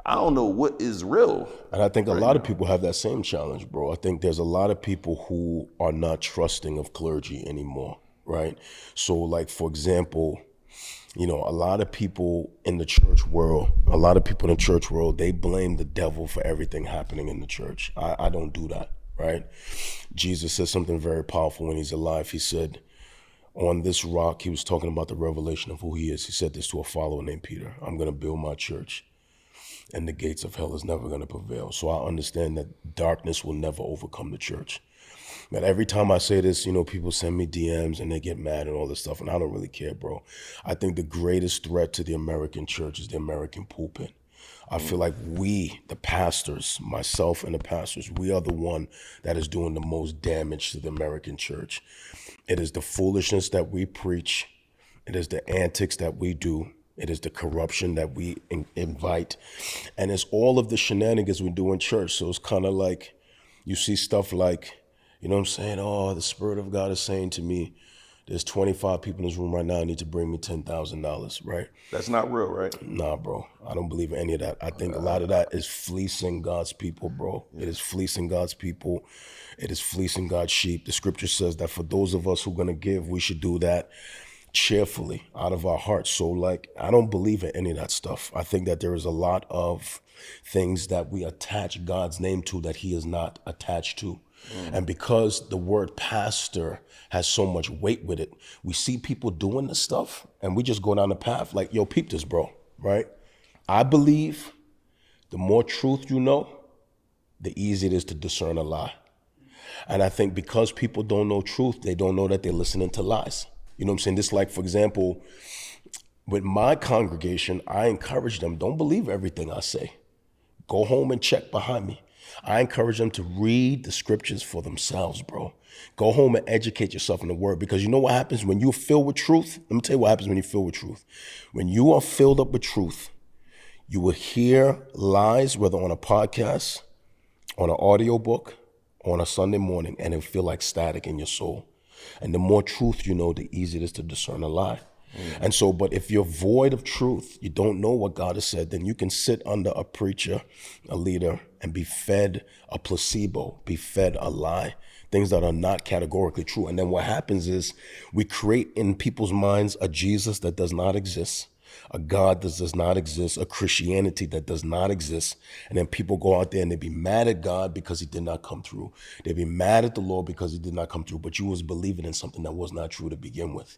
I don't know what is real. And I think a right lot of now. people have that same challenge, bro. I think there's a lot of people who are not trusting of clergy anymore, right? So, like, for example, a lot of people in the church world, they blame the devil for everything happening in the church. I don't do that, right? Jesus said something very powerful when he's alive. He said, on this rock, he was talking about the revelation of who he is. He said this to a follower named Peter: I'm going to build my church, and the gates of hell is never going to prevail. So I understand that darkness will never overcome the church. But every time I say this, people send me DMs and they get mad and all this stuff, and I don't really care, bro. I think the greatest threat to the American church is the American pulpit. I feel like we, the pastors, myself and the pastors, we are the one that is doing the most damage to the American church. It is the foolishness that we preach. It is the antics that we do. It is the corruption that we invite. And it's all of the shenanigans we do in church. So it's kind of like you see stuff like, you know what I'm saying? Oh, the Spirit of God is saying to me, there's 25 people in this room right now who need to bring me $10,000, right? That's not real, right? Nah, bro. I don't believe in any of that. I think a lot of that is fleecing God's people, bro. It is fleecing God's people. It is fleecing God's sheep. The scripture says that for those of us who are going to give, we should do that cheerfully out of our hearts. So, like, I don't believe in any of that stuff. I think that there is a lot of things that we attach God's name to that he is not attached to. And because the word pastor has so much weight with it, we see people doing this stuff and we just go down the path like, yo, peep this, bro, right? I believe the more truth you know, the easier it is to discern a lie. And I think because people don't know truth, they don't know that they're listening to lies. You know what I'm saying? This, like, for example, with my congregation, I encourage them, don't believe everything I say. Go home and check behind me. I encourage them to read the scriptures for themselves, bro. Go home and educate yourself in the word, because you know what happens when you're filled with truth? Let me tell you what happens when you're filled with truth. When you are filled up with truth, you will hear lies, whether on a podcast, on an audio book, on a Sunday morning, and it'll feel like static in your soul. And the more truth you know, the easier it is to discern a lie. And so, but if you're void of truth, you don't know what God has said, then you can sit under a preacher, a leader, and be fed a placebo, be fed a lie, things that are not categorically true. And then what happens is we create in people's minds a Jesus that does not exist, a God that does not exist, a Christianity that does not exist. And then people go out there and they be mad at God because he did not come through. They be mad at the Lord because he did not come through, but you was believing in something that was not true to begin with.